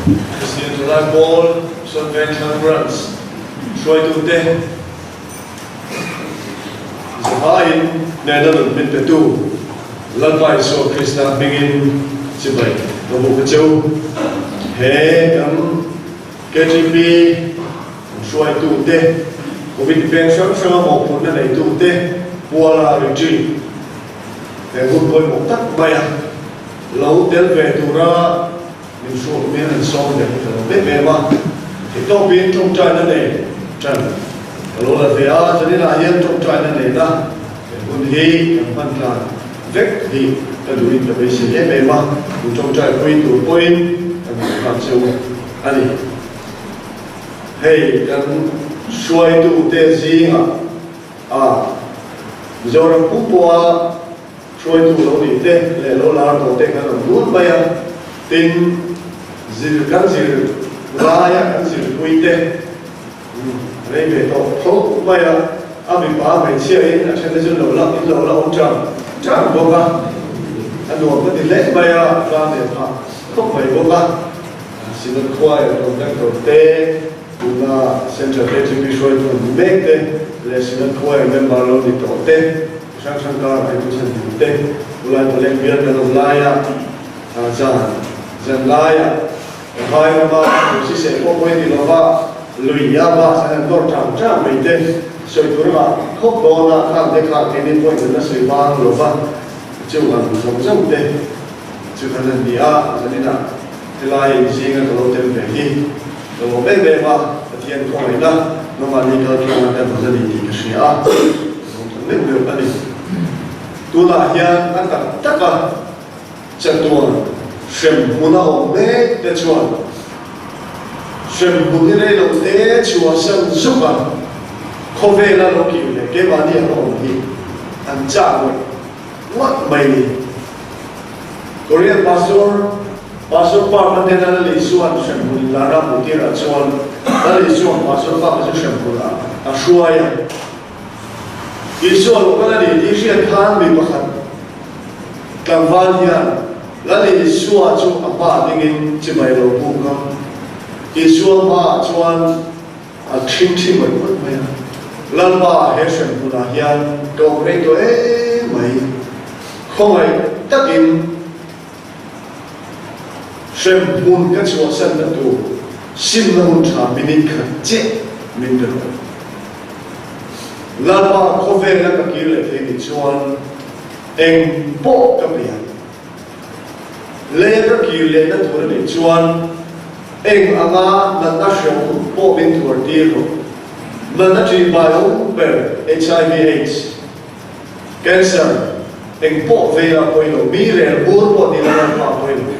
Christian July Paul, Son Van Conference, Troy Tute, Zahain, Netherlands, Minpetu, Lalpai So Krishna Bingin, Sibai, Nobukachu, He, KGB, Troy Tute, Covid Pension, Open and Tute, Puala Regime, and good boy Motak Baya, Low Del Ventura. Mình xuống miền Nam sông để biết về mà thì tàu biển trong trại nó này trần lúc là về cho nên là hiện trong trại nó này đó quân hi làm văn là vết thì ta đối với bây giờ về mà trong trại quy tụ quy làm chiều anh hey cần xoay tụ tê gì giờ là cú bùa xoay tụ lâu đi tê lệ lâu là tổ tê cái làm nuốt bay tin zil kan zil raya kan zil kuite rei ve to tho maya abi pa ve chia in a chen zil lo la on chang bo ka anu ko ti le maya ra ne pa ko bai bo ka sin khwai ro dang to te una central technical show to make te le sin khwai member lo ni to te sang ka ai tu san te ulai to le biar ka lo la ya dân lai hai mà chỉ sẽ có quay đi là ba lười ya ba sẽ đổ trắng trắng mấy tên soi tuổi mà không có là khang thế khang thế nên quay nó soi ba rồi ba chưa làm sống sống tên chưa khả năng gì cho nên là thế lai gì cái đồ tên về đi rồi bé bé mà thiên không phải đó nó mà đi cái chuyện là cái gì thì cái gì không nên được cái gì tu là hiện anh ta tất cả chân tuồng xem muốn ông bé để chuan xem muốn cái này là để chuan xem giúp à không về là nó kiểu này cái vấn đề ông thì anh cha rồi mất mày Korean pastor permanent là lý xuân xem muốn là ra một cái là chuan là lý xuân pastor pháp là xem muốn là xuôi lý xuân lúc đó là lý xuân than bị bắt cầm van hiền là đi xua chú apa dengan cibai lo buka, đi xua ma chuan chim chim vậy mất mày, lần ba hết sân pula hiền, đồ cái đồ mày, không ai tất nhiên sân pun cái xua sân đó tu, xin lòng cha mình khẩn chết mình được, lần ba không về là cái kia là thế thì chuan em bộ cái gì lê các kỳ lê đất thổ để chuan em anga lần ta sử dụng bộ bên thổ đi rồi lần ta chỉ bài ông về HIV/AIDS cancer em bộ về là quay rồi bí rẻ buôn bộ đi là làm sao quay rồi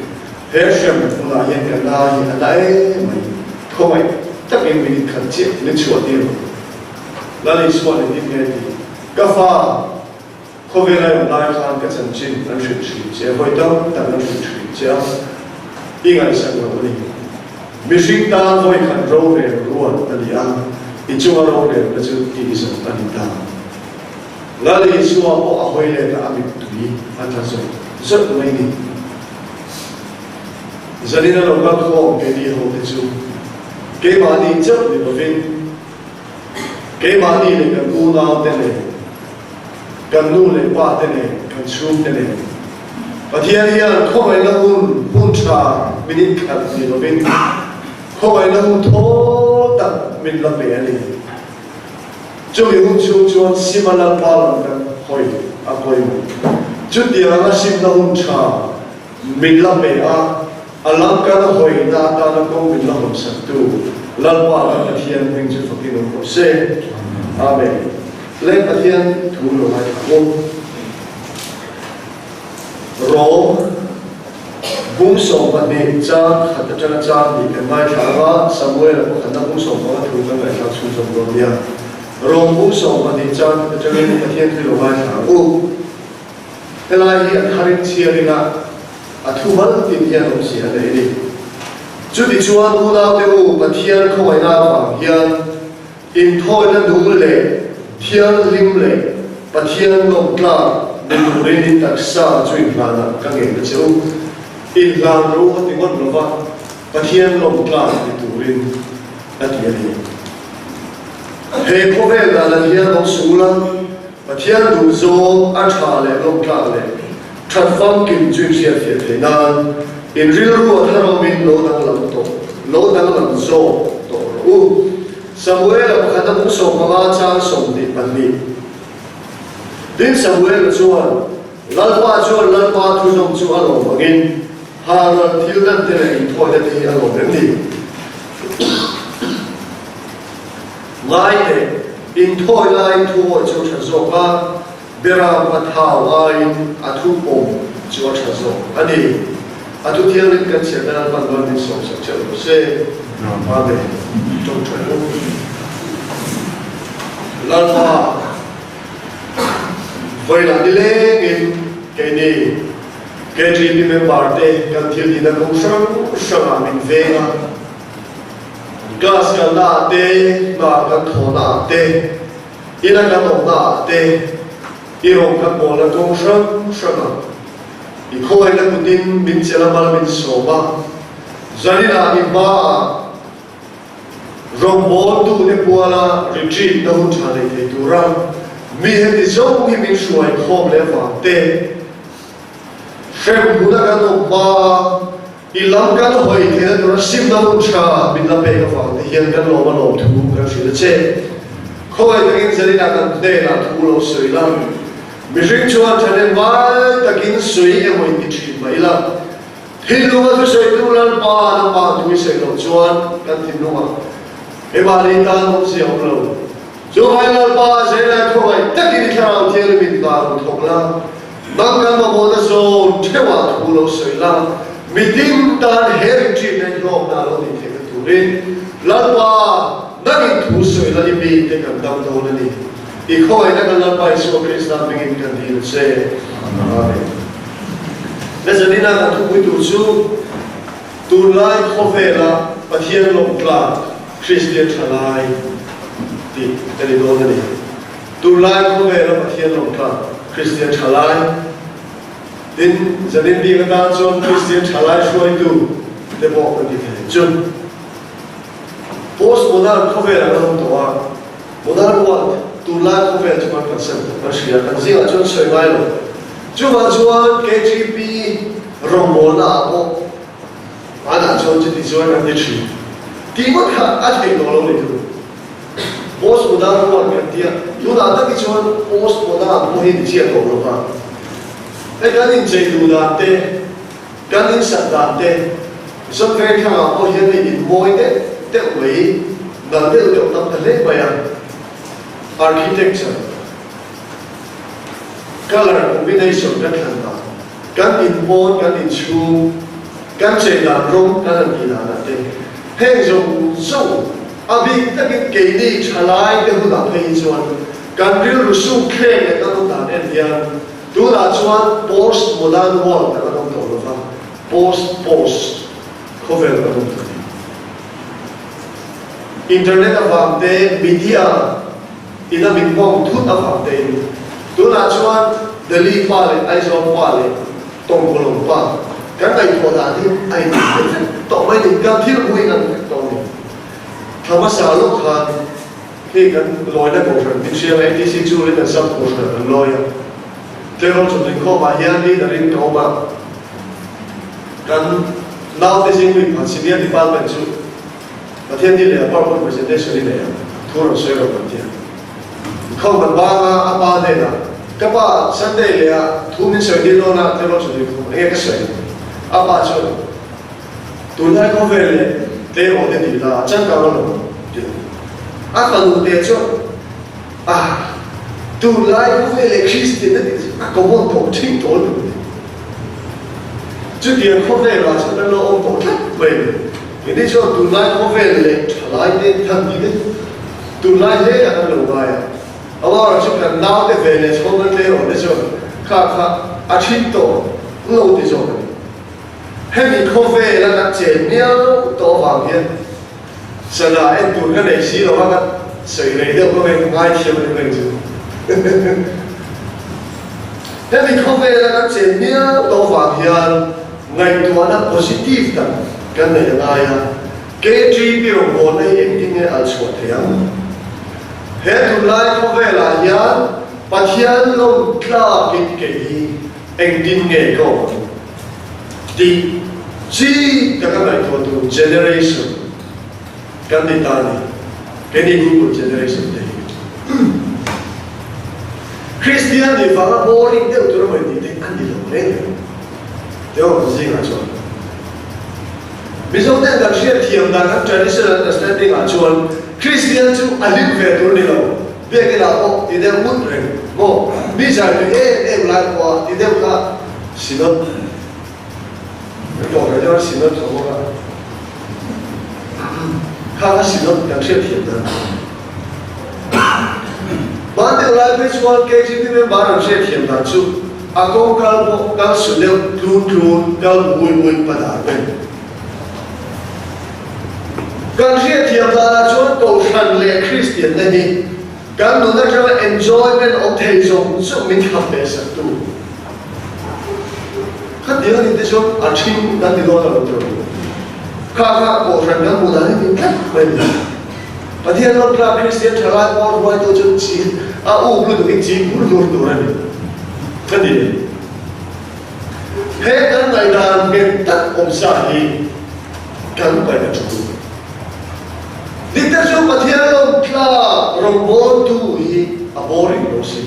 hết xem là hiện cái nào hiện tại mày không ai tất nhiên mình khẩn chết lên chuột đi rồi là lý do để đi nghe đi các pha không về lại một lại khăn cái chân chín làm chuyện gì chế hội đông ta làm chuyện gì chế ý ngày sáng rồi đi mình sinh ta với khăn râu về luôn ta đi ăn ít chung râu về là chứ đi sống ta đi ta là lý do bộ hội lên ta bị tùy ăn ta rồi rất mấy đi giờ đi là lúc đó không cái đi học cái chú cái mà đi chấp thì mà vinh cái mà đi là cái cú nào tên này cần nu le pa te ne kan chum te ne pathian hian khoi la hun cha min khat ni lo bin khoi la hun tho ta min la be ani chu yu chu chuan simala pa la kan khoi a khoi mu chu dia la sim la hun cha min la be alam ka la khoi na ta la ko min la hom sa tu la pa la pathian min chu fakin ko se amen lên ở thiên thủ lục hải quân rổ bung sổ và niệm cha khát cha cha thì cái mai thả ra Samuel là khát na bung sổ và thủ lục hải thả xuống sông Rô Bia rổ bung sổ và niệm cha cho nên ở thiên thủ lục hải thả u thế là hiện harin chia đi là thu vẫn tìm hiện ông sĩ ở đây đi chú đi chuan u nào tiêu và thiên không phải nào bằng hiện in thôi nó đúng lệ thiên lim lệ và thiên ngọc la nên đủ lên đi đặc sa chuyên là các nghề được chịu in làm đâu có tiếng ngon nó ประเทียนลมกลางในตูรินนัดเดียร์เฮโคเวลาลันเฮียลงสูลังประเทียนดูโซอาชาเลลมกลางเลยทัดฟังกินจุนเสียเสียเทนานอินริลรัวทารมินโลดังลำโตโลดังลำโซโตรูสมุเอลขัดมุสโมมาจาสมดิปันนีดินสมุเอลจวนลัลปาจวนลัลปาทุนงจวนลงบังินฮาร์ทิลดันเตนอินทอยเทียลงเรนดีไล่เตอินทอยไล่ทัวจูชันโซกาเบราปัทฮาวายอัทุปมจูชันโซอันนี้อัทุเทียริกันเสียนั้นปันวันนี้ส่งสักเจ้าเซ่มาเบจงช่วยลูกลัลปาเวลาดิเลงินเกนีเกจีบิเมบาร์เตกันทิลดินักองชังชังอามินเวงกาสกันนาเตนากันโทนาเตอินักกันองนาเตอีรงกันโมละกองชังชังอาอีโคเอนักดินมินเซลามามินโซบาจารินาอิบารองบอลดูเนปัวลาริจิตดาวชาเลเตตูรังมีเหตุจงที่มีช่วยข้อมเลฟังเตเชื่อบุญกันออกมาอีหลังกันหอยเทนตัวสิบดาวชาบินลำเบกฟังเทียนกันลงมาลงถูกกันสิละเจ้ข้อไอ้ตะกินเสรีนักกันเตนะถูกเราสวยลังมิริชวนฉันเองว่าตะกินสวยเอ็มวันที่ชิมไม่ละที่รู้ว่าสวยดูลันปาลันปาดูไม่สวยเราชวนกันที่รู้ว่าเอ็มอะไรกันเราเสียของเราजो है लड़पा जेला को है तक ही दिखा रहा तेरे भी दार उठोला नंगा ममोदा जो ठेवा ठुलो सोइला मिटिंग तान हेरिटेज ने लोग नालो दिखे के तुरे लड़पा नगी ठु सोइला इबी ते कंदम दोलनी इको है ना लड़पा इसको क्रिस्तान बिगिन कर दी से आमीन नजरिना का ठु भी तुझु तुलाई खोफेला पथियन लोग क्ला क्रिस्टियन चलाईแต่ในโลกนี้ตัวไล่เขาเวลาประเทศลงกลางคริสเตียนชาลายดินจะดินดีกันจนคริสเตียนชาลายช่วยดูได้บอกกันดีแค่จนโพสต์โมเดลเขาเวลาเราตัวโมเดลว่าตัวไล่เขาเวลาจะมากันเสร็จมาเสียกันจริงอ่ะจนสวยไม่หรอกจนมาจน KGB รองโมนาโมอันนั้นจนจะดีจนกันที่ที่มันขาดอะไรตัวเราเลยดูpost modal ko kan dia lu da ta ki chon post modal mo hin chia ko lo ba e kan in chei lu da te kan in sat da te so ke kha mo hin ni in moi te wei da te lu tam ta le ba ya architecture color combination kan kan da kan in bon kan in chu kan chei da rong kan ni da te he zo अभी तक केनी छलाई के हुदा पेंचवन कंट्री रुसु क्ले के तो दाने दिया तू राजवान पोस्ट मॉडर्न वॉल का तो लोफा पोस्ट कोवेल का तो इंटरनेट अफामते मीडिया इना मिंगों थुत अफामते तू राजवान दिल्ली पाले आइजो पाले तोंगलों पाกันไปตัวดาที่ไอ้ต่อไม่ถึงการที่เราคุยกันตรงนี้ธรรมศาสตร์โลกคันที่กันลอยได้หมดเลยดิฉันเองที่สิ่งที่เราสับหมดเลยลอยเจ้าจุดที่เข้ามาเฮียนี่แต่เรื่องเข้ามากันน่าที่สิ่งที่ผ่านสิ่งที่ที่บ้านเป็นจุดประเทศที่เหลือพอเป็นประเทศที่สุดที่เหลือทั่วโลกเสียกับประเทศเข้ามาบ้างอาบ้านเนี่ยนะก็ว่าสันเดย์เลยทุ่มนิสัยที่โน่นนะเจ้าจุดที่เข้ามาเองก็เสียอาบ้านจุดตัวนั้นเขาเวลเดี๋ยวเดี๋ยวดีละจังกันแล้วอาการดูเดี๋ยวจุดตัวนั้นเขาเวลคริสเตียนนั่นเองก็มันถูกทิ้งตัวดูจุดเดียวเขาเวลจุดนั้นเราถูกทิ้งไปทีนี้ช่วงตัวนั้นเขาเวลหลายเดือนทันทีตัวนั้นเยอะกันเลยว่าเอาว่าจุดนั้นน้าเดเวลเขาเวลเดี๋ยวช่วงข้าอาทิตย์โตเราที่จุดให้มีคอฟเฟ่แล้วก็เจนเนี่ยตัวฟังเพี้ยนสลายตัวกันในสีเราว่าใส่เลยเดี๋ยวก็เป็นง่ายเที่ยวเลยจริงให้มีคอฟเฟ่แล้วก็เจนเนี่ยตัวฟังเพี้ยนในตัวนั้น positive กัน cái này là ai à cái chi biểu của này em đi nghe ở chỗ thiam hết tu lai có vẻ là yan bắt yan lông kla kịch cái em đi nghe câu thì chi các bạn có tu generation cái này ta này cái này cũng generation đấy Christian thì phải là boring theo tôi nói thì anh đi làm lên theo cái gì là chọn ví dụ như là chuyện thiền là các traditional understanding là chọn Christian chú anh đi về tôi đi làm về cái nào thì đều muốn rồi cô bây giờ thì em lại qua thì đều là xin lỗi cái cái đó xin lỗi thôi khác xin lỗi yang chuyện thiền đó bạn đều lại với chọn cái gì thì mình bảo rằng chuyện thiền là chú à công cao sự đều luôn cao vui bắt đầu bên càng chuyện thiền là chọn cầu thần lệ Christian này đi càng nói rằng enjoyment of thầy dùng sự mình làm để sản tu khác điều này thì chọn ăn chim đang đi đâu là được khác cầu thần càng muốn là mình cách bên và thì nó là Christian trở lại qua rồi tôi chọn chỉ luôn được cái gì cũng luôn này cái gì hết cái này là mình tất ông xã hi càng phải là chủ đi tới chỗ mà thiên long là robot tu hi boring lo si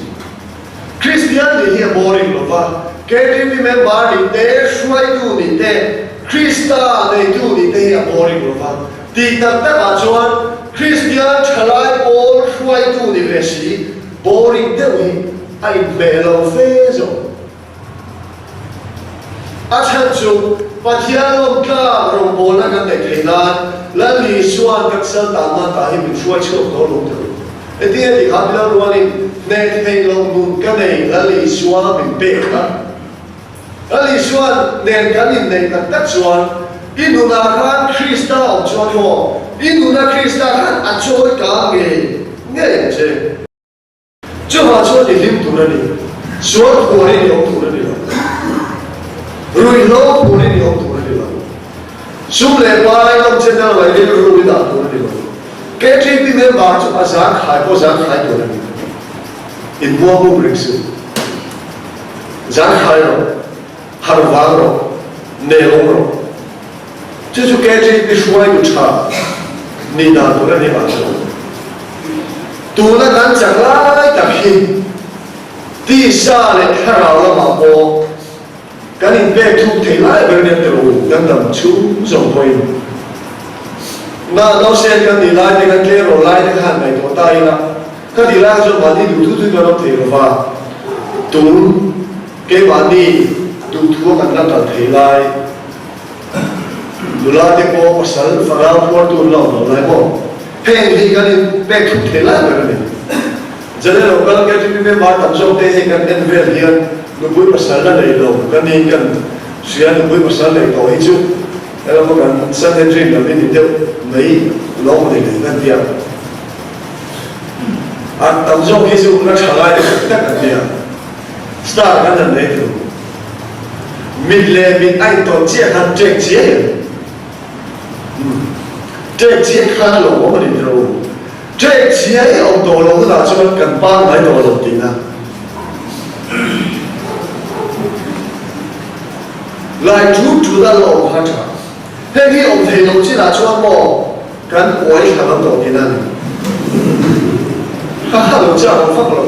Christian thì hi boring lo va cái gì mình bảo đi tới xoay tu đi tới Christa này tu đi tới hi boring lo va thì tất cả các chuyện Christian trở lại Paul xoay tu đi về si boring thế hi anh về lâu phê rồi chân chung và thiên long là robot là cái này là là lý xuân các sở tạm ta hi mình xuôi chỗ đó luôn rồi cái tiếng thì học lâu luôn đi nên thì lòng muốn cái này là lý xuân mình biết đó là lý xuân nên cái này tất xuân inu na kan Krista ông cho họ inu na Krista kan ăn chơi cả nghe chứ cho họ cho thì lim tu ra đi xuân của đi ông tu ra đi rồi lâu của đi ông tu ra đi sum le pai ông trên đó lại đi rồi đi đào tu ra đi cái chuyện thì mình bảo cho sáng khai tu ra đi in mua mua lịch sử sáng khai rồi har vang rồi nêu rồi chứ chú cái chuyện thì xuôi của cha ni đào tu ra đi bảo cho tu là gan chẳng lại tập hình đi xa lại khai nào là mà bố cái này về thu thế lại về đến rồi đang tầm chú dòng thôi na nó xem cái đi lại thì cái kia rồi lại cái hàng này của tay là cái đi lại rồi bạn đi đủ thứ cái nó thế rồi và tu cái bạn đi đủ thứ cái nó tận thế lại đủ lại thì có một số phần nào của tu lâu lại có hay thì cái này về thu thế lại về này cho nên là cái chuyện về bạn tập trung thế cái này về liền nó vui mà sáng là đầy đủ cái này cần xuyên nó vui mà sáng đầy đủ hết chứ cái đó có cần sáng lên trên là bên đi theo mấy lo mà để cái tiền tập trung cái sự nó trở lại được tất cả tiền start cái này đấy thôi mình lên mình anh tổ chức hành trình chế khá là lỗ mà đi đâu chế ông tổ lỗ là cho nó cần ba mấy tổ lỗ tiền à lại chú đã lâu hơn chứ thế khi ông thầy đồng chí là cho mò cái quái thằng ông tổ tiên này ha đồng chí ông phát rồi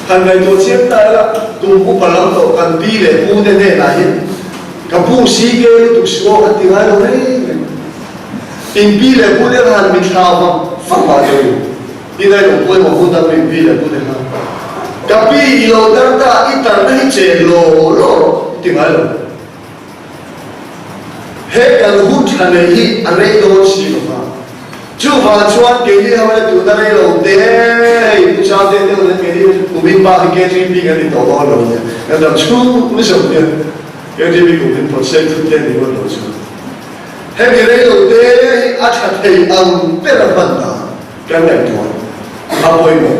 hàng ngày tổ chức tại là tụ cũng phải làm tổ cần bi để bu để này cái bu xí cái tụ số cái tiếng ai đâu đấy in bi để bu để hàng mình sao mà phát vào rồi đi đây cũng quên một bu ta mình bi để bu để hàng tapi lo darta itar nahi che lo tingal he kal hut hane hi are do si lo ma chu va chuan ke hi hawle tu da re lo te pu cha de de le ke hi ubin ba ke tri bi ga ni to do lo ne na da chu ni so ne ke tri bi ubin po se tu de ni lo chu he bi re lo te a cha thei ang pe la ban da ka ne to a poi mo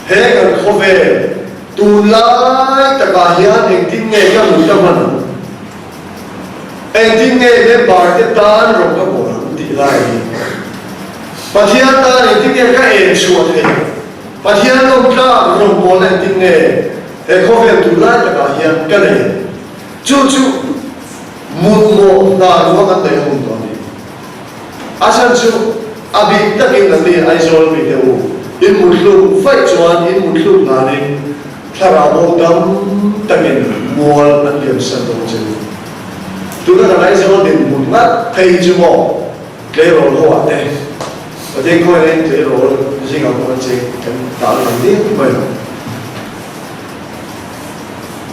hết còn không về tu lại tất cả hiền anh tin nghe cái một tâm hồn anh tin nghe để bảo cái tan rồi cái bộ đi lại và thiên ta anh tin nghe cái em suốt thế và thiên ông ta rồi bộ anh tin nghe để không phải tu lại cả hiền cái này chú một là nó cái này không có gì asan chú abi ta cái này ai rồi bị đâu in một lúc phải chọn in một lúc là đi thà ra bộ đâm ta cái mua anh liền sản phẩm chứ chúng ta lại rồi đến một mắt thấy chú mò cái rồi hoa thế và thế coi lên cái rồi riêng ở một chế cái tạo thành đi vậy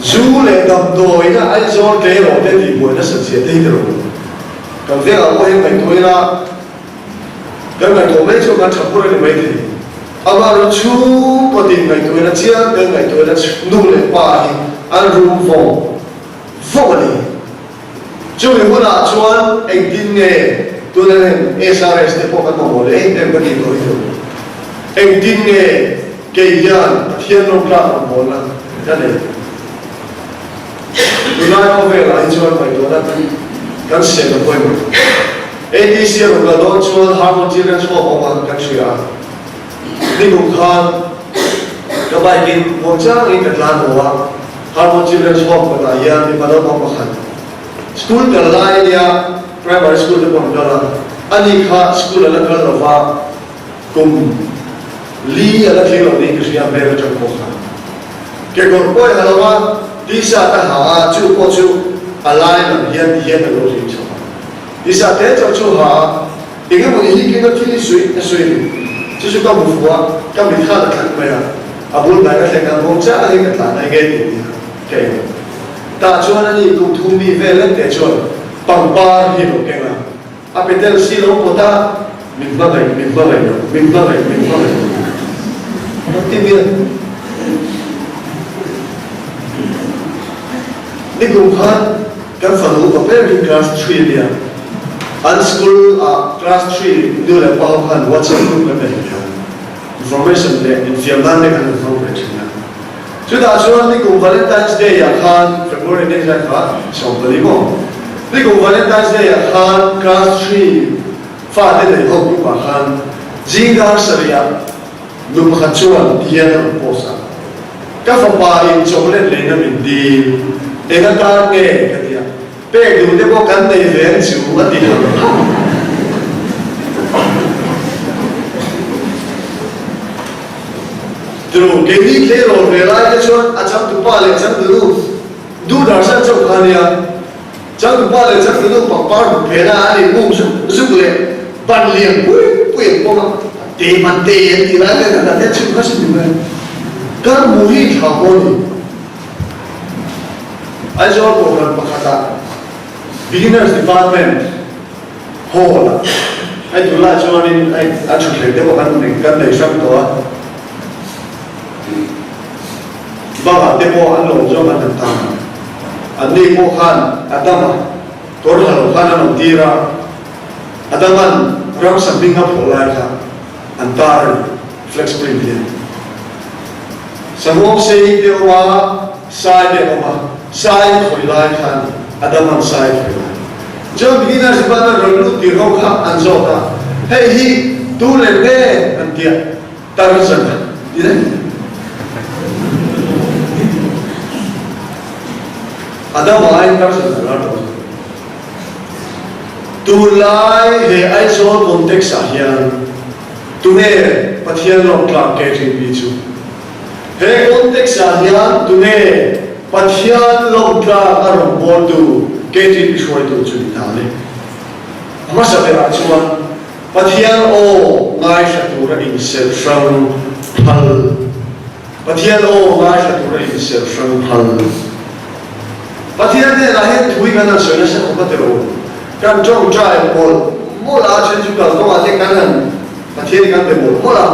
dù là đầm đồi na ai rồi cái rồi thế thì buồn nó sẽ thế rồi còn thế ở ngoài mình thôi là cái ngày tối mấy chỗ ngắn chậm cuối thì mấy thì ama lo chu có tin ngày tôi là chia cái ngày tôi là nụ lệ ba thì ăn rùm vô đi chú mình muốn là chuan anh tin nghe tôi là SRS để có cái màu đấy em có tin tôi được anh tin nghe cái gian thiên long ra màu là cái này tôi nói có vẻ là anh chuan ngày tôi là cái xe nó quay một ATC rồi là đó chuan Harvard Children's Home ở cái suy ra đi cùng khan các bạn nhìn một trang in cái lan hoa Harvard Children's Home của đại gia thì bắt đầu bằng khan school cái lai dia primary school itu pun dalam ani kha school ala kal rawa kum li ala khilo ni kisya bere chok ko kha ke gor poi halawa disa ta ha chu ko chu alai na hian lo ri chu disa te chu ha inga mo hi ke no thi sui chu ka mu fuwa ka mi kha la khan me abul ba ka le ka mo cha ai ka ta nai ge ni ke ta chuan ani kum thum mi ve le te chuan pangpar hi lo kenga a petel si lo pota min ba gai no ti mi ni kum khan kan falu pa pe class 3 dia an school class 3 du le pa khan WhatsApp group ka ne information le information le kan information chúng ta nói đi cùng Valentine's Day à khan February next year khan xong rồi đi không đi cùng Valentine's Day à khan class 3 pha đến đây học những bài khan Jinga Sharia lùm khát chuan thiên ở posa các phòng bài trong lên lên mình đi để người ta nghe cái gì bé đứa để có cắn này về chịu mất đi rồi cái gì thế rồi về lại cái chuyện à chẳng tụi ba lại chẳng tụi du đào sang trong khăn ya chẳng tụi ba lại chẳng tụi bằng ba về ra đi mua giúp lệ bàn liền quỷ bông tiền mặt tiền thì lại cái là thế chuyện có gì vậy cái mũi thảo môn ai cho bộ phận bậc hạt beginners department hồ là anh tụi lại cho nên anh chụp hình để bộ phận mình cần để sắp đó và để bộ anh lồng cho anh tạm anh đi bộ khan adam tối halo khan anh đi ra adam anh rong sập binh hấp lại cả anh ta flexible đi samom xây điều hòa sai điều hòa sai khởi lại khan adam anh sai khởi lại cho beginners bắt đầu rồi đi rong khắp anh cho ta hey hi tu lên đây anh kia ta rất giận đi đấy ada main kan sebenarnya tulai he aiso konteks ahian tune pathian long tlang ke bichu he konteks ahian tune pathian long tlang arong bodu ke ti shoi tu chu thale ama sabera chuan pathian o ngai shatura in sel shang phal pathian o ngai shatura in sel shang phal pathian ne la hen thui kana sona sa ko patero kan chong trai bol mola chen chu ka to ate kanan pathian kan te bol mola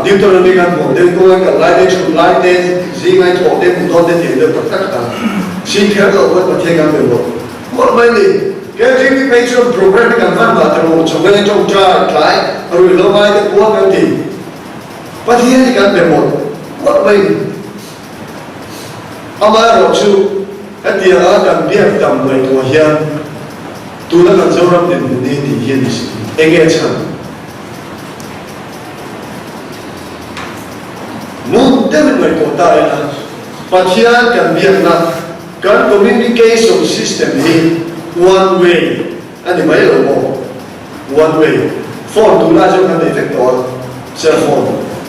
Deuteronomy kan bol de ko ka lai de chu lai de zi ngai tho de mu don de te de tak ta si kher lo ko pathian kan te bol mol mai ni ke ji ni patron program kan van ba ta ro chong ne chong trai klai ro lo mai de ko kan ti pathian kan te bol mol mai ama ro chu atia a kan biak tam mai to hian tu na kan zoram den ne ti hian enge chan mun tem mai to ta ina pathian kan biak na kan communication system hi one way ani mai lo mo one way phone tu la jo kan effect to cell phone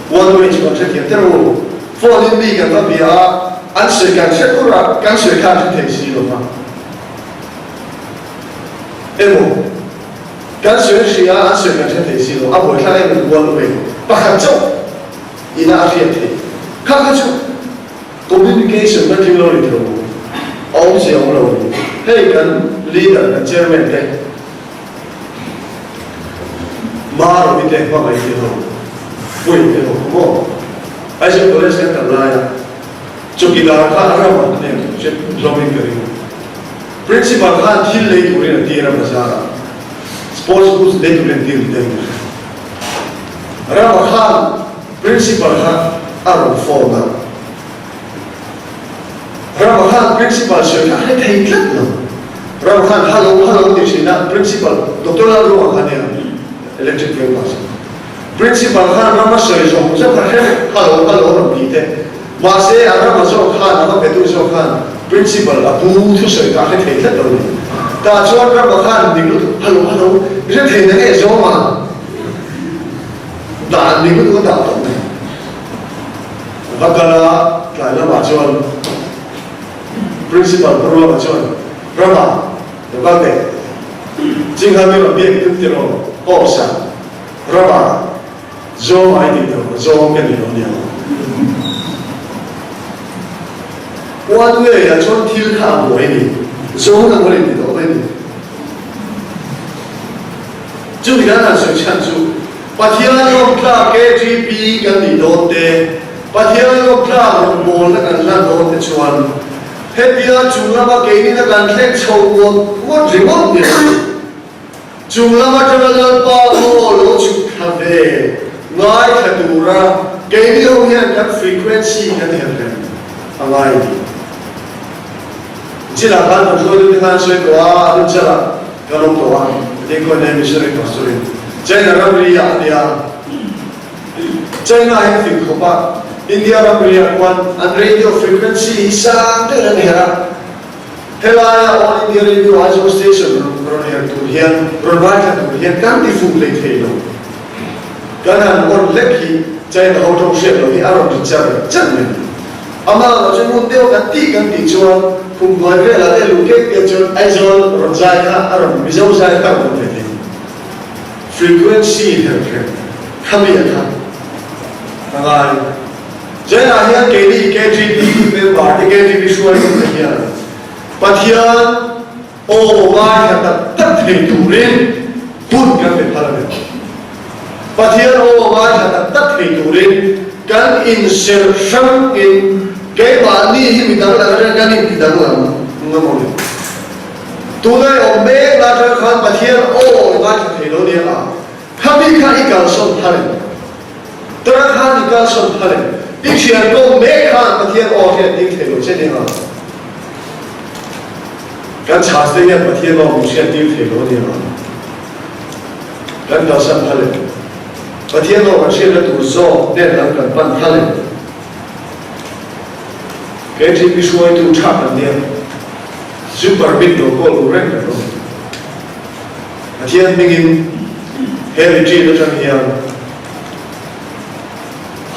one way chu kan thek tero phone in bi kan ba bia an se kan se ko ra kan se kan thek si lo ma emo kan se si a an se kan thek si lo a bo tha ai one way pa khan chau ina a fiat the kha chu communication na thing lo ri tho ông sẽ ông rồi hay cần leader cần chairman đây mà rồi bị tệ qua mấy cái hồ quên cái hồ không có ai sẽ có sẽ tập lại chụp cái đó khá là mà này sẽ làm cái gì principal khan thi lấy tụi nó tiền ra mà ra sports goods lấy tụi nó tiền đi ra mà khan principal khan ở phone đó Ramahan principal sir na hay thlat no Ramahan hello di sina principal doctor la ro khan ya electric pass principal khan rama sir so sa kha hello ro bi te ma se ara ma so khan ma betu so khan principal abu thu sir ka hay thlat no ta chuan Ramahan ding lu hello je thei na e so ma da ding lu da to vakala la la ma chuan principal pro ma chon rama de ba de jing ha me ba bien tu ti ro ko sa rama zo mai ni to zo ke ni lo nia wa tu ye ya chon thil kha bo ni zo na mo ni to ni chu ni na so chan chu pathian lo kla KGB kan ni do te pathian lo kla lo bo na kan la do te chuan Hetia chunglama keini na kantlek chawon mo rimon ni chunglama travel pa mo lo chu khave ngai khatura keini ho hian kan frequency kan hian angai chila kan no thodi ni kan soi to a anu chala kalom to a deko ne misori to soi china ramriya dia china hai fi khopa India Ramriya one and radio frequency sang te lan hera helaya all India radio radio station ron her tu hian ron vai tu hian kan ti fu le the lo kanan on lekhi china ho thong she lo hi aron ti char chan ne ama lo chen mun teo kan ti chuan khum vai ve la le lu ke ke chuan ai zol ron zai kha aron mi zo zai kha ko the frequency her khamia kha angai Jaya hian KGB member KGB suai ko hian pathian o mai ha ta thei turin put kan pe phalane pathian o mai ha ta thei turin kan insertion in ke ba ni hi mi dang la ra kan ni dang la ngamo le tu na o me la ra khan pathian o mai ha thei lo dia a khami kha ikal som phale tra khan ikal som phale Đi chuyển công mê khan mà thiên ô hiện đi thể lộ trên đi hả Các trả sẽ nhận mà thiên ô mù chuyển đi thể lộ đi hả Các đào sẵn hả lệ Mà thiên ô mà chuyển là tủ dô nên là cần bắn hả lệ Cái gì bị xuôi tủ chạp hẳn đi Giúp bà biết đồ cô lũ rèn hả Mà thiên mình in Hệ lý trí nó chẳng hiền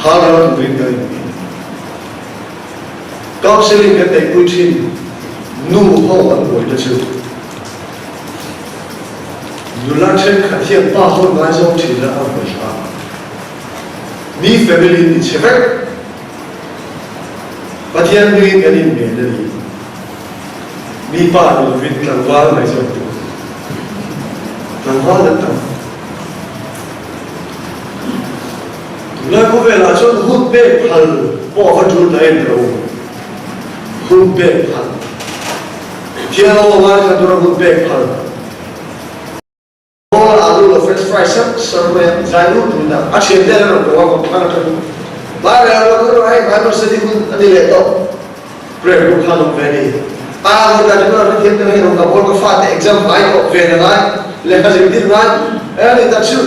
Hara tu bringai. Counseling cái tay quy trình nu ho an bồi da chu. Nu la chen kha thiam pa ho ngai zo thi la a bồi sa. Ni family ni chevek. Pathian ni kan in me ni. Ni pa lo vin tlang wa ngai zo tu. Tlang wa da tang. Nói có vẻ là cho hút bê phần bỏ vào chút lên rồi hút bê phần thiên lâu mà cho tôi hút bê phần bỏ là alu là french fries sắp về giải nút chúng ta ăn chuyện đây là đồ ăn còn ăn được ba ngày là tôi nói hai ba mươi sẽ đi hút đi lệ đâu Pray for kind of any. Look at the hit the head of the world of fight, exam light of very light, let us in right, and that's you.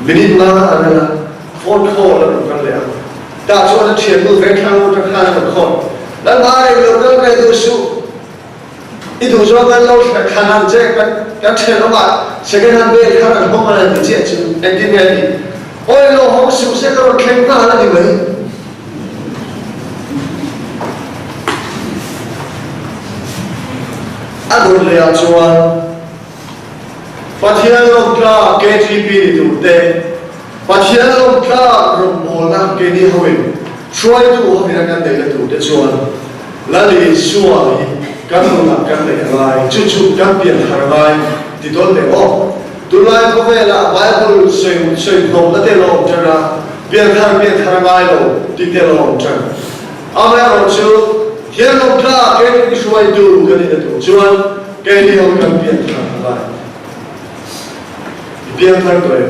Minute Lana, phone call and that's what the table very kind of kind of call. Then I will go by those shoes. It was all the low canal jack, that tell about second hand way, kind of woman and the jet, and didn't oil or horse, you said, or came down anyway. I don't lay out one. But here of God, KGB today. But here of God, Romona, Kenny Howin. Try to hold it again, they do this one. Lady Suari, Ganuna, Ganai, Chuchu, Gambian, Harai, did all the all. To like Ovela, Bible, say, no, the Delo, Jana, Bian Haramilo, did the long term. Amaro, here of God, Kenny Suai do, Kenny do, Juan, Kenny of Gambian Harai. Bian Harai,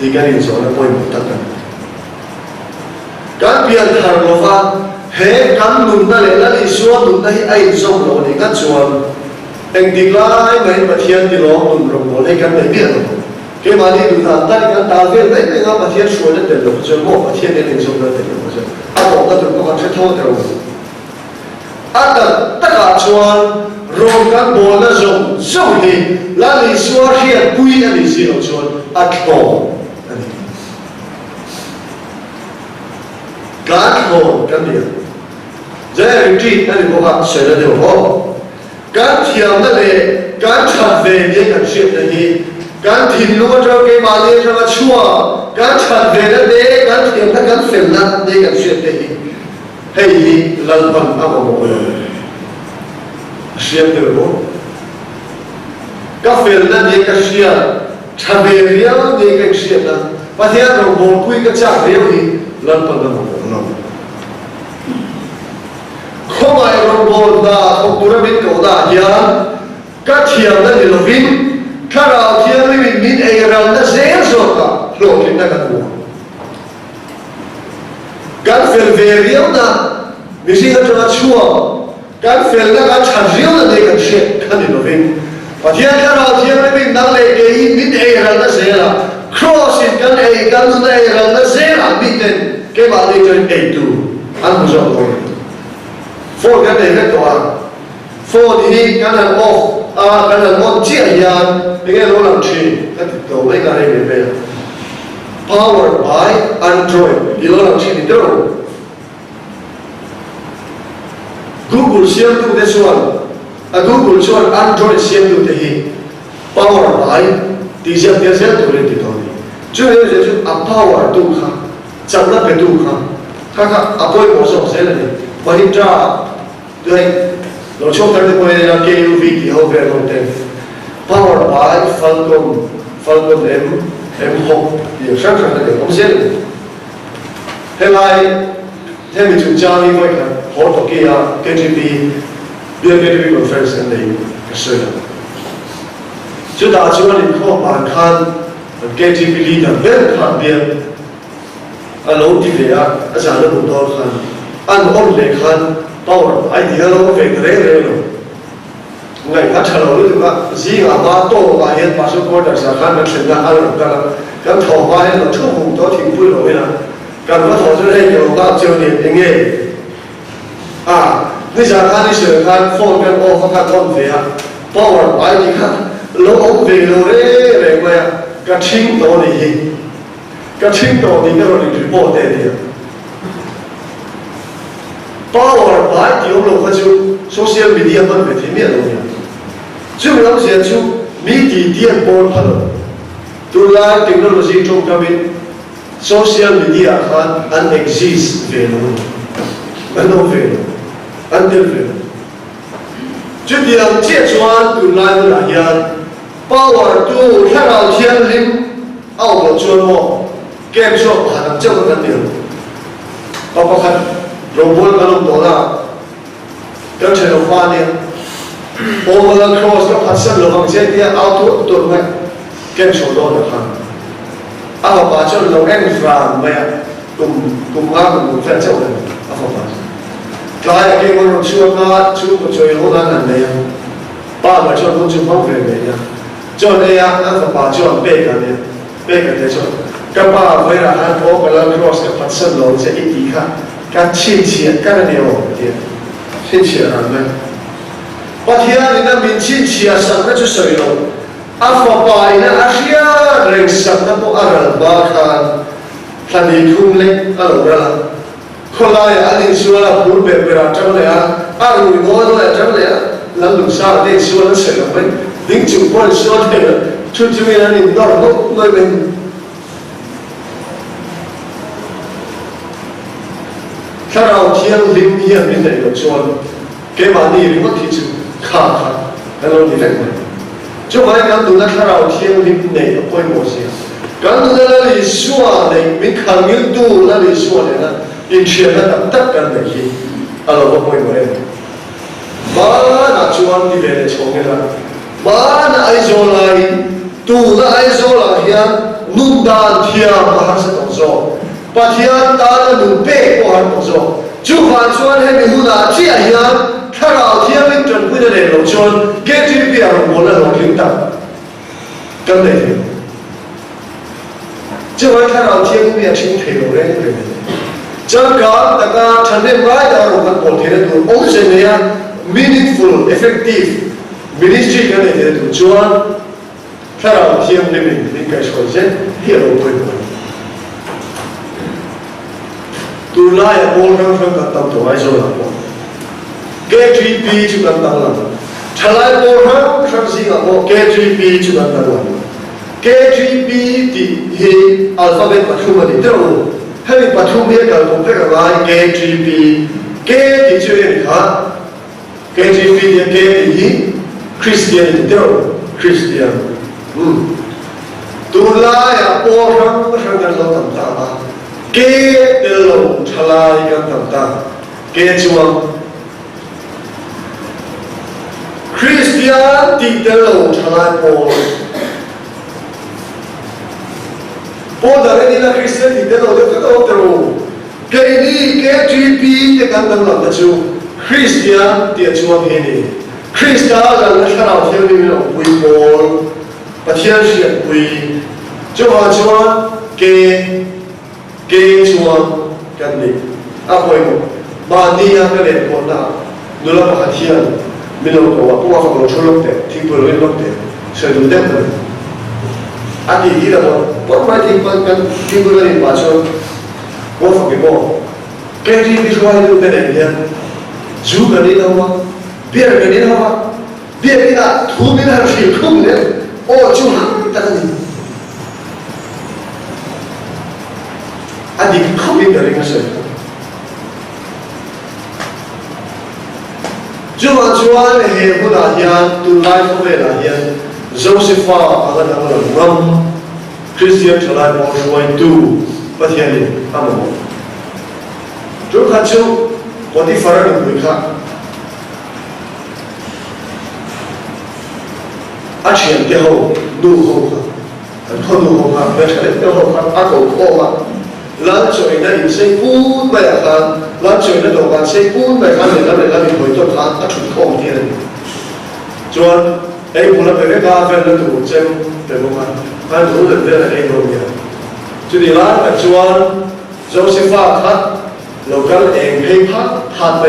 the Ganis on a point of Tatan. Gambian Harlova. He kan nunna le la li suwa nunna hi ai zong lo ni kan chuan eng diklai mai pathian ti lo nun ro mo le kan nei bia ke ma ni nunna ta ni kan ta ve mai mai nga pathian suwa le te lo chuan mo pathian ne ning zong le te lo chuan a ko ta tu ko kan che tho te ro a ta ta ka chuan ro kan bo la zong zong ni la li suwa hi pui a li si lo chuan a ko God ho kan dia Jadi ini ada bukan saya ada oh kan tiang le kan chat về dia kan ship lagi kan tin lu cho cái mà dia cho chua kan chat về đó dia kan tiang kan film na dia kan ship lagi hey lần bằng apa mau ship được không các film na dia kan ship chat về dia kan ship na pasti ada robot pui kan chat về thì lần bằng apa mau không ai robot da không có biết cậu da ya các thiam đó thì là vin các đạo thiam thì mình ai rằng nó dễ rồi cả lộ trình ta cần mua các phần về riêu na mình xin cho nó chua các phần là các chăn riêu là để cái chuyện cái này là vin và thiam các đạo thiam thì mình đang lấy cái mình ai rằng nó dễ là cross cái này cái này rằng nó dễ là mình cái mà đi chơi ai tu anh không rõ rồi for cái này cái toa for thì cái này off cái này on chia yan cái nó làm chi cái tổ mấy cái này về powered by Android thì nó làm chi thì đâu Google xem tu this one Google chọn Android xem tu thì powered by thì xem tu lên thì thôi chứ nếu như power tu khá chẳng là phải tu khá các apoi một số sẽ là Mahindra đây nó cho cái này là KUV thì hậu về hậu tên powered by Falcon M6 thì sáng sáng là để không xếp thế này thế mình chúng ta đi với cái hỗ trợ kia KGB BNKGB conference này cái sự chúng ta chỉ có định không bàn khan KGB leader bên khan biên anh lâu đi về anh trả lời một đôi khan anh ôn lệ khan power ai đi hello về cái đấy rồi ngày khác trả lời được không gì mà ba tô ba hết ba số coi được sao khan mình xem ra ăn được cái thầu ba hết là chúc mừng đó thì vui rồi nè cái nó thầu cho đây nhiều ba chiều điện tiếng nghe bây giờ khan đi sửa khan phone cái ô khan con về power ai đi khan lâu ông về rồi đấy về quay cái chính đó này cái chính đó thì cái rồi thì report đây đi power by thì ông lộc phát social media vẫn phải thế miệng rồi chứ mình không xem chú media điện board phải tôi là technology trong cái bên social media han exist về nó anh đâu về anh đâu về chứ điểm chia choan tôi là hiện power tu theo đạo thiên linh ao của chuột mỏ game shop hàng trăm cái tiền bao bao khăn robot cái lúc đó là cái chuyện nó khoan đi overall cross nó phát sinh lo bằng xe đi auto tụt mày game shop đó là hàng à bà cho nó em phàm mày cùng cùng phép châu này à phàm 来给我说他出不最后那难的呀，爸爸做不就方便的呀，做那样那个把做背个的，背个的做，跟爸回来还我回来 cross 个发生了这一抵抗，跟亲戚跟那牛的，亲戚啊们，我天啊，你那面亲戚啊，什么就水了，阿发白那阿西亚人什么不阿拉巴看，看你空嘞，阿拉了。คนเราอย่างนี้ชัวร์เราพูดแบบเวลาจังเลยอ่ะรู้ว่าโน้ตจังเลยอ่ะแล้วลูกสาวเนี่ยชัวร์แล้วเสร็จแล้วไหมดิ้งจุดพอชัวร์เลยชุดชีวิตนั้นนี่นอนลุกเลยเป็นถ้าเราเที่ยวลิ้มเยี่ยมนี่เลยก็ชัวร์เก็บมานี่หรือว่าที่จุดขาดแล้วเราดีเล็กไหมจุดหมายการดูนะถ้าเราเที่ยวลิ้มเนี่ยก็ไม่หมดเสียการดูนะเราชัวร์เนี่ยมีคำยืดดูเราชัวร์เลยนะอินเชียร์นั้นตัดกันเลยที่เราก็ไม่เหมือนบ้านอาชวนที่เป็นช่องนี้ละบ้านไอโซลาอินตัวไอโซลาฮิอันนุ่มดานเทียมมหาสนุกโซ่ปัจจัยตาละนุ่มเป๊ะมหาสนุกโซ่จุดผ่านชวนให้มีหุ่นอาเจียฮิอันถ้าเราเทียมเป็นจนพูดได้เราชวนเกจิเปียเราหมดแล้วเราถึงตัดกันเลยจะว่าถ้าเราเทียมเปียทิ้งเทเราเร่งเลยจังการแต่การทันเดร้ายดาวกันหมดที่นั่นดูโอ้เจเนีย meaningful effective ministry กันเลยที่นั่นดูจวนถ้าเราเทียมได้เป็นลิงก์ช่วยเช่นที่เราไปดูตุลาอย่าโอนกันฟังกันตั้งตัวไว้โซ่ละบ่เกจีปีจุกันตั้งละทลายโอนกันฟังสิ่งละบ่เกจีปีจุกันตั้งละเกจีปีที่เฮอัลฟาเบตปัจจุบันที่เราให้ปัจจุบันการผมเรียกว่า KGB เกที่ชื่อนี้ค่ะ KGB เนี่ยเกที่คริสเตียนเดียวคริสเตียนตุลาอย่าโอ้รังกันเราต่างๆเกเดลทลายกันต่างๆเกจวงคริสเตียนที่เดลทลายโอPodare nella cristianità non è tutto che lì che GP che cantano la giù Cristian ti aggiungo bene Cristian la sarà che mi lo puoi pol pazienza puoi giova che giova canne a poi ma dia che le porta non la pazienza mi lo trova poi fa lo solo te tipo lo te se tu teอันนี้เราบอกว่าที่มันที่บริเวณป่าชนว่าฝั่งนี้บอกแกที่พิจารณาดูเป็นอย่างนี้จูกันนี่นะวะเบียร์กันนี่นะวะเบียร์นี่นะทูนี่นะฟิลคุ้มเนี่ยโอ้จูฮันแต่กันนี่อันนี้เขาเป็นอะไรกันเสียจูวันเฮบุนาฮิอันตุลายเขาเป็นอะไรJosepha akan orang ram Kristian celai orang itu pasien ni anu. Jom kacu poti faran mereka. Acian dia ho du ho kan, mereka dia ho kan aku kan. Lanjut ini saya pun banyak kan, lanjut ini doang saya pun banyak kan, lalu itu kan aku kau dia. Jualไอ้พวกเราเป็นกาแฟแล้วถูกเจ็บเป็นพวกมันการรู้เรื่องไอ้โรงเรียนจุดนี้ร้านปัจจุบันโจเซฟ้าคัดเราก็เองให้พักทัดไป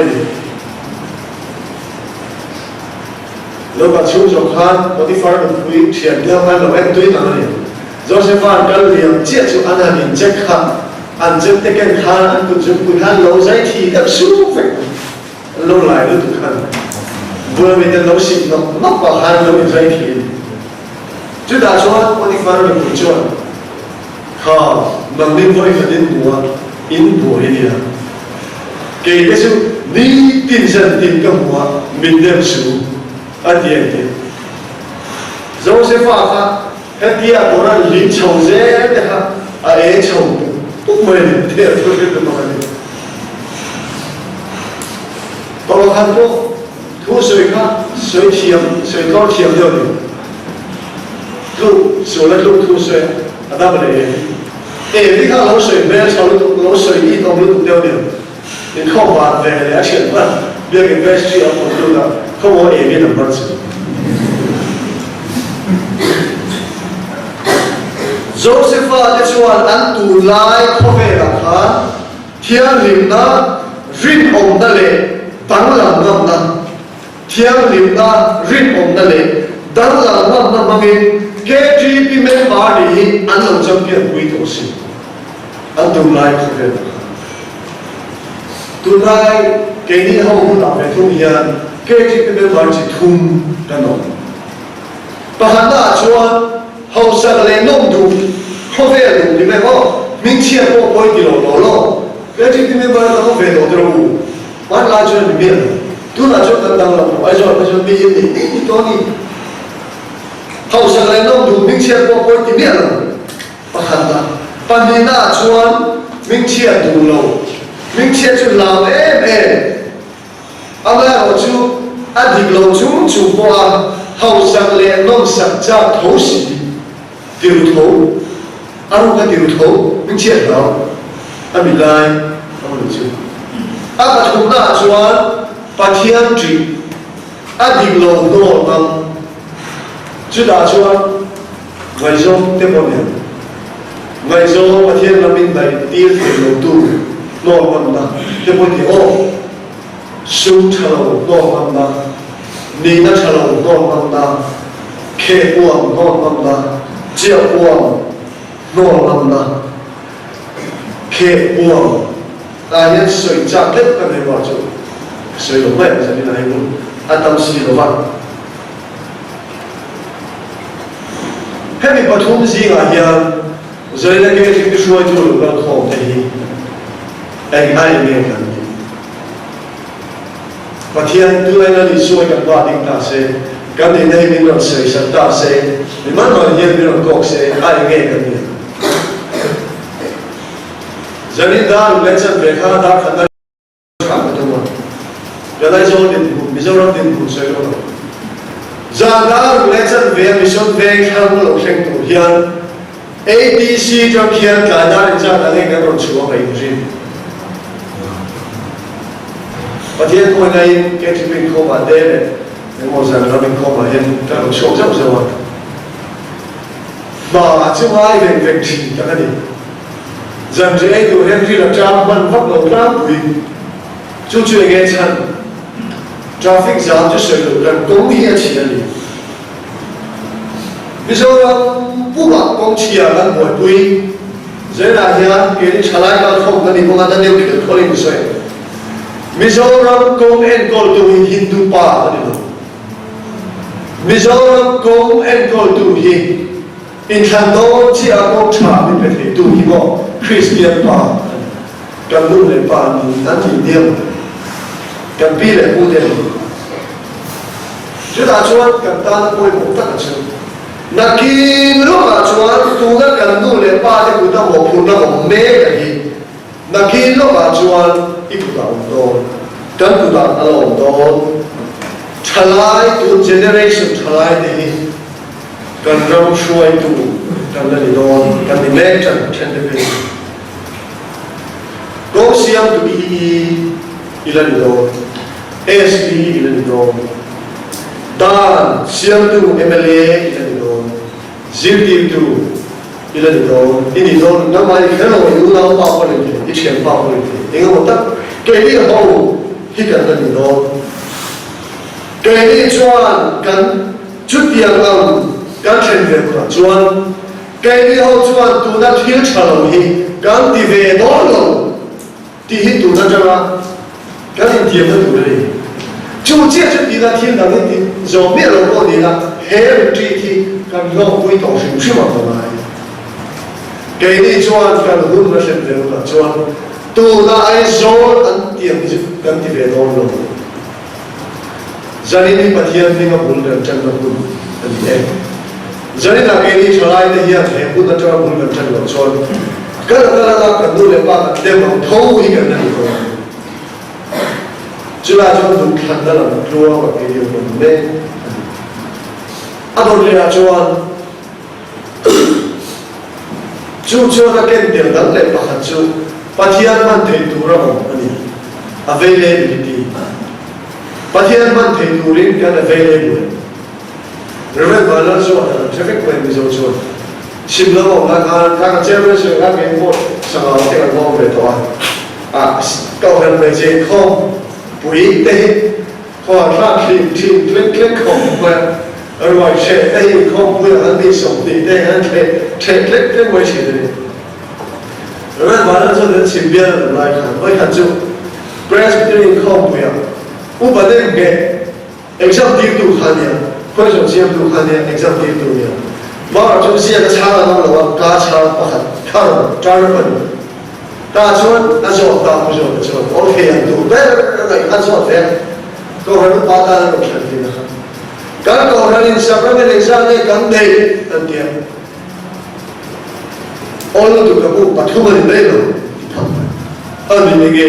แล้วปัจจุบันจงคันวันที่ฟ้าเราคุยเฉียดเดียวกันเราเองด้วยนั่นเองโจเซฟ้าก็เรียนเจ้าจุดอันนั้นเจ็บขัดอันเจ็บแต่แก่ขันอันกุศลคุยขันเราใช้ทีกับสู้ไปเราหลายฤดูขันบริเวณเราสิบนับว่าหาเราไม่ใช่ทีจุดอาชวนวันที่ฟ้าเราเป็นจวนข้ามันนิ่งไว้กับดินบัวอินบัวเฮียเกี่ยวกับนี่ตินเส้นตินกับบัวมินเดิมสูอันเดียวกันโจเซฟ้าค่ะเฮียโบราณลิ้นชงเจ้าค่ะไอ้ชงปุ๊บไม่เที่ยวทุกที่เป็นอะไรตลอดทั้งตัว土水看水甜，水高甜掉的，路走了路土水，那不嘞？哎，你看老水没有潮路，老水一头路掉的， in không hoàn về để chuyện mà việc invest ở một lúc là không có ý nghĩa là mất sự Joseph đã chuan ăn tù lại không về là khá thiên liêm na rin ông đã lệ tăng làm ngâm na thiên liêm na rin ông đã lệ tăng làm ngâm na mang in cái gì bị mẹ bà đi ăn làm trong việc quý tổ sĩ ăn tù lại không về là tù lại cái này không làm về thông hiền cái gì bị mẹ bà chỉ thun cái nó bà hắn đã chuan hậu sang lên nông đủ không về đủ thì mẹ có mình chia bộ bôi kilo đó lo cái gì thì mẹ bà nó về đồ đâu bắt lại cho mình biết tu là cho tận tâm lòng ai rồi bây giờ đi đó đi hậu sang lên nông đủ mình chia bộ bôi thì biết rồi bà hắn đã bà mình đã chuan mình chia đủ lâu mình chia cho làm em anh ấy họ chú anh đi lâu chú qua hậu sang lên nông sản ra thấu sĩ tiêu thấu anh không tiêu thấu mình chia nào anh bị lai anh được chưa anh bắt chúng ta chuan bắt thiên trị anh đi lâu nô năng chứ đã chuan ngày rong tiếp bọn này ngày rong bắt thiên là mình này tiêu tiền lâu tu nô năng đó tiếp bọn thì ô sung chalo nô năng đó nina chalo nô năng đó khe uang nô năng đó chia uang nô năng đó khe uang ai nhân sợi chặt hết cái này vào chỗ sợi lỗ mẹ sẽ đi này luôn anh tâm si lỗ vặt hết bị bắt hung gì à hiền rồi là cái gì xuôi chỗ lỗ vặt không thấy anh ai nghe cái gì và thiên tu anh là đi xuôi cái ba đinh ta sẽ cái này này mình làm sợi sợi ta sẽ mình mất rồi hiền mình làm cọc sẽ ai nghe cái gì giờ đi ra lúc lên sân về khá đã khẩn đây khám cái đó giờ đây rồi thì bây giờ nó tiền cũng sợi rồi giờ đã lúc lên sân về mình sân về khám lúc sinh tụ hiền ABC trong hiền cả nhà đến ra là nghe cái con chúa vậy gì và thiên thôi này cái chuyện mình không bàn đây này nhưng mà giờ nó mình không bàn hiện cái lúc sốt rất rồi và chứ ai về về chỉ cái gì dần dần từ Henry là trang văn pháp đầu trang quỷ chú chuyện nghe chân traffic giảm cho sự lực gần công hiến chỉ là gì bây giờ不把工期啊跟回归这两天给你查来个痛跟你公安的六条脱零水bây giờ công en call tu Hindu pa cái gì bây giờ công en call tu in thành đó chỉ là công trả mình phải tu hi bộ Christian pa cần luôn để pa mình ăn chỉ điểm cần pi để mua tiền chúng ta cho cần ta nó quay một tất cả chứ nãy khi lúc mà cho tu cái cần luôn để pa thì chúng ta một phụ nó một mê cái gì nãy khi lúc mà cho ít phụ đạo đó cần phụ đạo nó làm đó trả lại tu generation trả lại thì cần rong xuôi tu cần là đi đó cần đi mẹ chân chân đi về có siam tu là đi đó ASB là đi đó dan siam tu MLA là đi đó ZD tu là đi đó đi đó năm nay cái nào cũng lao bao nhiêu tiền, ít tiền bao nhiêu tiền, nhưng mà tất cái gì hậu thì cần là đi đó cái gì chuan cần chút tiền làm cái chuyện việc là chuan cái gì hậu chuan tu đã thiếu trả lời hi cái đi về đó rồi thì hi tu đã cho cái gì tiền nó tu đấy chú chia cho đi là thiên đàng thì rồi biết rồi có đi là hết chỉ thì cái nó quay tổ sự sự mà thôi cái gì chuan cái luôn là chuyện việc là chuan tu đã ai rồi ăn tiền thì cái đi về đó rồi giờ này bắt hiện thì nó buồn lên chân nó buồn anh giờ này là cái gì trở lại thì hiện thì buồn lên chân nó buồn lên chân nó chuan cái là cần nuôi lên ba đem bằng thâu hi cái này rồi chứ là cho đúng khăn đó là lúa và cái điều mình nên anh là chuan chú cho ra cái điều đó để bắt chú bắt hiện mình thấy đủ rồi anh availability. Pathian man thei turin kan available. Reverend Bala so traffic when is also. Simla mo na chairman so na ke mo sa mga te ko mo to kau kan me je ko pui te ko ra clean click ko ba rồi sẽ đây không vừa ăn đi sống thì đây ăn thể click mới chỉ đấy rồi bạn đã cho đến trình biên lại với hạt dụng Presbyterian không vừa u vấn đề nghe exam tiêu đủ khá nhiều quay trở xem đủ khá nhiều exam tiêu đủ nhiều mà ở trong xe cái cha nó là cá cha bắt hạt cá rồi cha nó vẫn ta chuan ta cho ta không cho cho ok đủ bé lại ăn cho thế câu hỏi nó ba ta nó được gì nữa kan kau dari sacrament examnya kan deh nanti orang tu kamu pathuman belo ani nege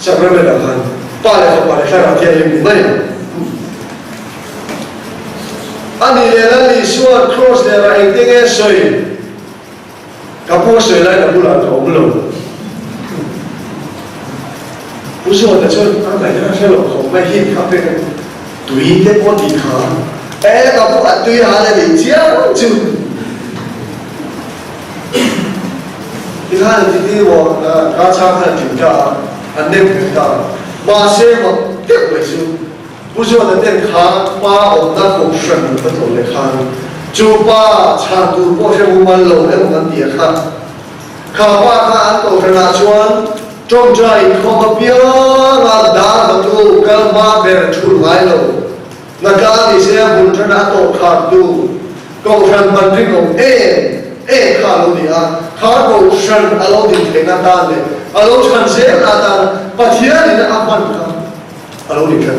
sacrament akan pada cara dia yang mana ani lelaki suat cross dia yang tinggal soi kamu soi lagi tak bulan tu belum pusat tu cun apa yang saya lakukan kau mahin kafe tùy thế có thì khá ế có phụ ảnh tùy hạ là để chéo chứ thứ hai là thì bộ cá trang là kiểm tra anh đem kiểm tra mà xe mà tiếp về chứ不是我的店卡把我们的狗生不走来看就把长度不是我们楼的我们别看卡把看狗生拿穿trong trai không có biết là đã vào tu các ba bè chul vai lo na ka ni se bun thana to khat tu ko than man ri ko kha lo ni a kha ko shan alo din the na ta le alo chan se na ta pathia ni na apan ka alo ni ka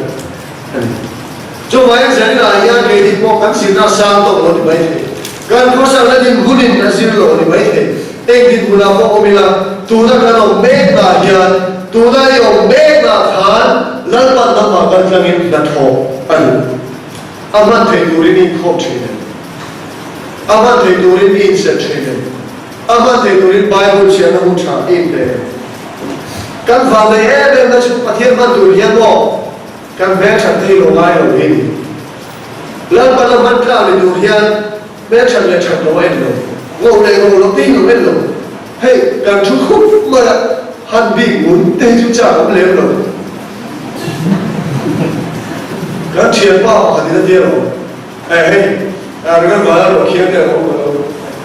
cho mai se na ya ke di ko kan sin na sang to lo ni bai the kan ko sa la din gunin na sin lo ni bai the ek din guna ko omila tu na ka no mek na hian tu na yo mek na khan lalpan na ma kan tlangin na tho an aman thei turin in khop thinen aman thei turin in se thinen aman thei turin bible chian na utha in de kan va le e na chu pathian man tu hian mo kan ve chan thei lo mai lo hin lalpan la man ka le tu hian ve chan le chan lo en lo ngô đây ngô nó tin nó biết rồi hey càng chú khúc mà hắn bị muốn tên chú cha cũng lên rồi càng tiền bao hắn đi ra rồi hey cái gọi là đồ kia này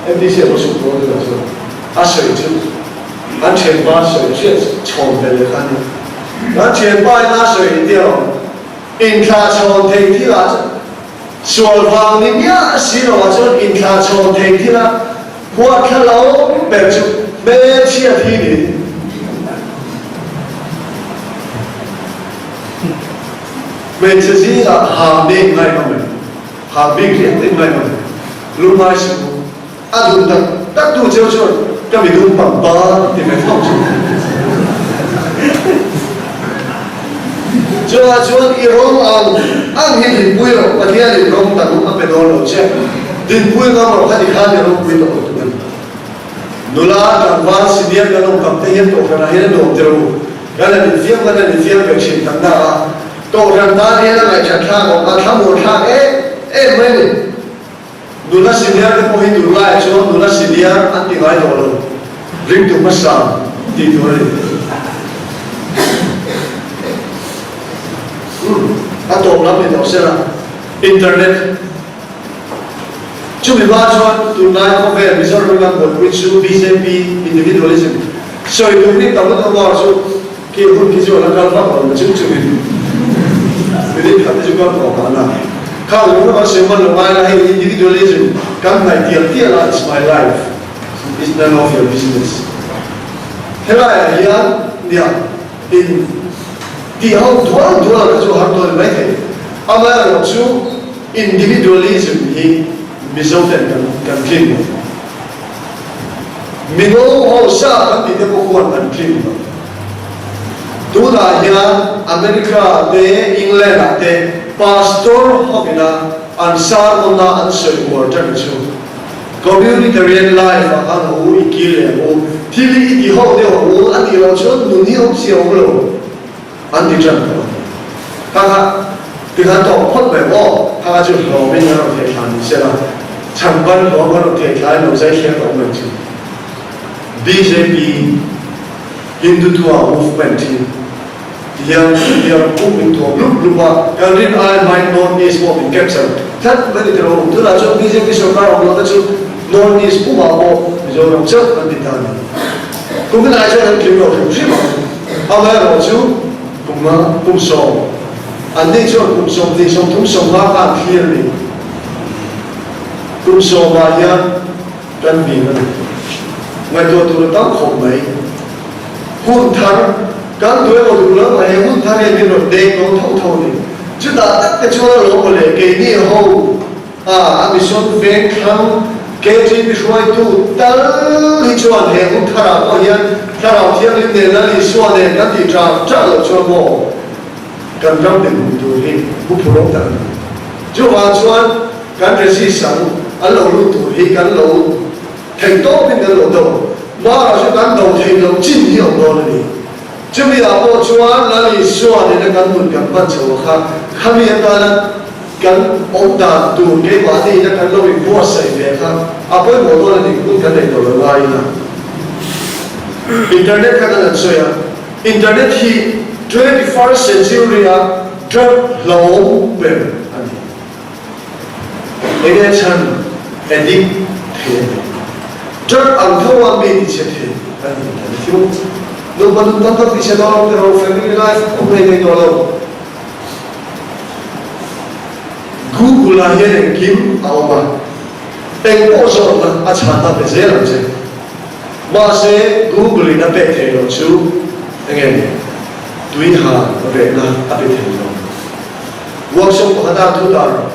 em đi xe một số đồ rồi sợi chứ hắn tiền bao sợi chuyện chồng về được hắn hắn tiền bao na sợi tiêu in ra chồng thì là sủa vàng đi nhá xí rồi cho in ra chồng thì là qua khá lâu bèn chụp bê chia thi đi bèn chia gì là hàm định ngay mà mình hàm định liền định ngay mà mình lúc mai sẽ ăn dùng tất đủ chiêu cho cho mình dùng bằng ba thì phải phong chứ cho cái rong ăn hiện thì bùi rồi và theo thì rong ta cũng ăn bê đồ rồi chứ din bùi ngon rồi cái gì khác thì rong bùi rồi nula kan van senior kan ông cầm tay hiến tổ kan hiến đồ tiêu kan là đi phiêm việc chuyện tăng na tổ kan ta hiến là ngày chặt thang ông ăn thang một thang mấy này nula senior cái mô hình nula cho nula senior ăn tiếng ai đồ rồi ring tu masa đi thôi ăn tổ lắm thì nó sẽ là internet chúng mình nói cho tụi này có vẻ bây giờ chúng ta còn quyết số BJP individualism rồi tụi mình tổng thống nói cho cái hôn cái chỗ là các pháp còn chúng mình đi thăm chúng con có mà là khao chúng nó sẽ mất lòng ai là hay individualism các này tiền là it's my life it's none of your business thế là hiện địa in thì hậu thuở là cái chỗ hàng tuần mấy thế ông ấy là chú individualism thì resulted kan clean mino ho sa kan ti ko kuan kan clean tu da hian America te England te pastor hobina ansar ona an soi water chu communitarian life han ho ikile ho thili ti ho de ho an ti lo chon nu ni ho si ho lo 安迪镇的，你看到困美我，他就老兵那种铁盘些了，长班老那种铁盘留在香港门前 ，BJP Hindutva movement yang moving to lupa yang rin I might North East moving capture, kan beri terus tu lah so BJP सरकार हम लोग तो North East pun bawa जो सब बंदितान, कुम्भन आयशा हम क्यों लोग खुशी मानो, अब है रोज़ू कुम्सों Andi cuma kumsom ni, kumsom makan kiri ni, kumsom ayat dan bina. Mereka tu tahu komai, huntar kan dua orang tu lah, mereka huntar yang kena deng tahu ni. Juta tak kecuali orang boleh, kini hau, abisot bank ham, KJ bisuai tu, tali cuan he huntar apa yang tarau tiang ini nali suan he nanti cara cuan mo. Kan rau dengan itu ni, bukan tak. Cuma cuan kan resisang, alau lutu ni kan lau, tertop dengan lau tu, malah kan lau tertop cinti orang ni. Cuma apa cuan lagi suan ni kan pun kan macam kami kan orang tu ke mana ni kan lau buat saya kan, apa yang orang ni pun kan itu lain lah. Internet kan ada soya, internet hi 21st century drug low web ani. Ini macam edik the. Drug angkawan be di cete ani. Jadi tu bantu tanpa di cete orang terus family life orang ini orang. Google lah yang kim awak. Engkau orang acan tak berjalan je. Masa Google ini betul tu, enggak. Tuiha berena api terima. Workshop ada tutar.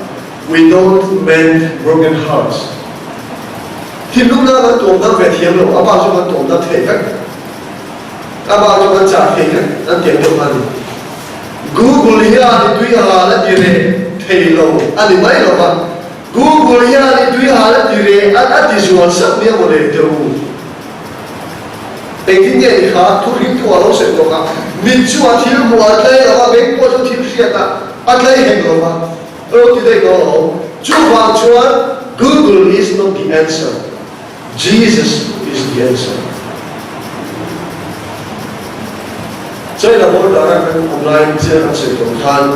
We don't mend broken hearts. Hilumna kan tuan bertiam lo. Apa cuma tuan tertekan? Apa cuma cahaya? Nanti yang mana? Google ya di tuiha la dire thelo. Ani mai lo ba? Google ya di tuiha la dire ada di jual sab dia boleh tahu. Pentingnya ikhlas tu rindu orang sekolah. Mincuan hidup muat lagi, apa bengkok tu hidup siapa? Apa yang hendak? Kalau tidak kalau, cuba cuan Google is not the answer. Jesus is the answer. Saya nak buat orang online saya nak sekolah.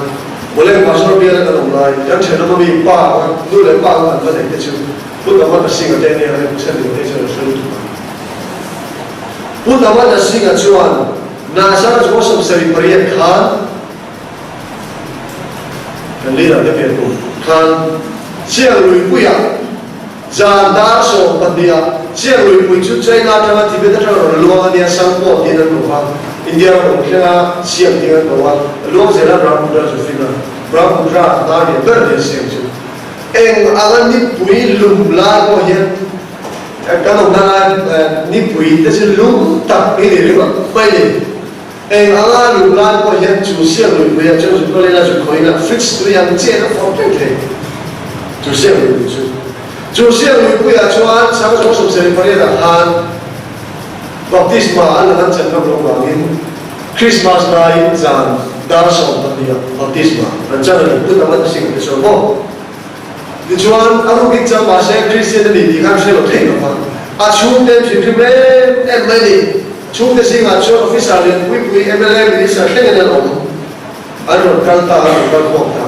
Boleh masuk dia dengan online. Yang saya nak beri pak, dulu pak kan ada kecil. Bukan mana singa ni ada saya ni saya suruh. Bukan mana singa cuan. Nasa semua sebesar periak kan, kan lihat dia pun kan siang lupa ya, janda so pandia siang lupa itu China jangan tiba-tiba terlalu luang dia sangkut dia nak lupa India orang kena siang dia luang luang saya Brahmudra Jufina Brahmudra tadi berdeh siang tu, agan ni pui lumla ko ya, kalau mana ni pui tapi lum tak ini lima baik. Alah lupa kau yang jusian lupa yang jauh kau lena jauh kau ina fix tu yang jen forget le, jusian lupa ya cuan sama sebesar periak han, baptisma anak jangan berlangin, Christmas night jangan darson tadi baptisma, jangan itu nama sing besok. Di cuan aku bicara bahasa Kristen ni kan saya lepas apa, acung dan firman emani. Chung the sing actual official we MLM minister kena orang. Anu kanta berkata,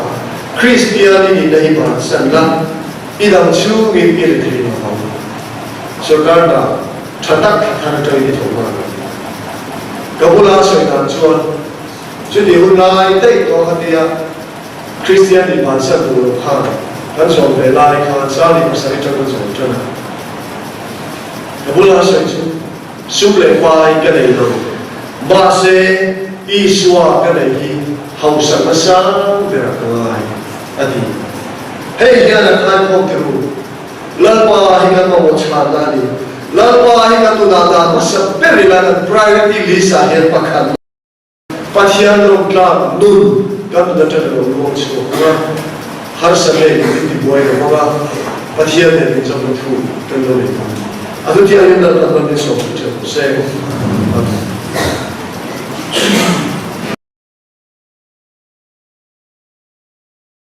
Kristiani ini dah ibarat sandang, idam chung ini terima kasih. Sekarang catat kata ini cuma. Kabulah sekarang cuan, jadi ulai itu dia Kristiani bahasa dulu kan, kan sampai lari kan sari besar itu kan sampai. Kabulah sekarang. Suple kuai kan itu, bahasa Iswa kan itu, hausa masam berakai, adi. Hei jangan kan kau terus, lalpa hingga kau cakap ni, lalpa hingga tu nada masa perilakan priority list akhir pakan. Patian rongklam nun kan tu datang dari orang semua, harus sampai di buai orang, patian dari zaman tu, kan tu. Aku tiada yang dapat mengesok, saya.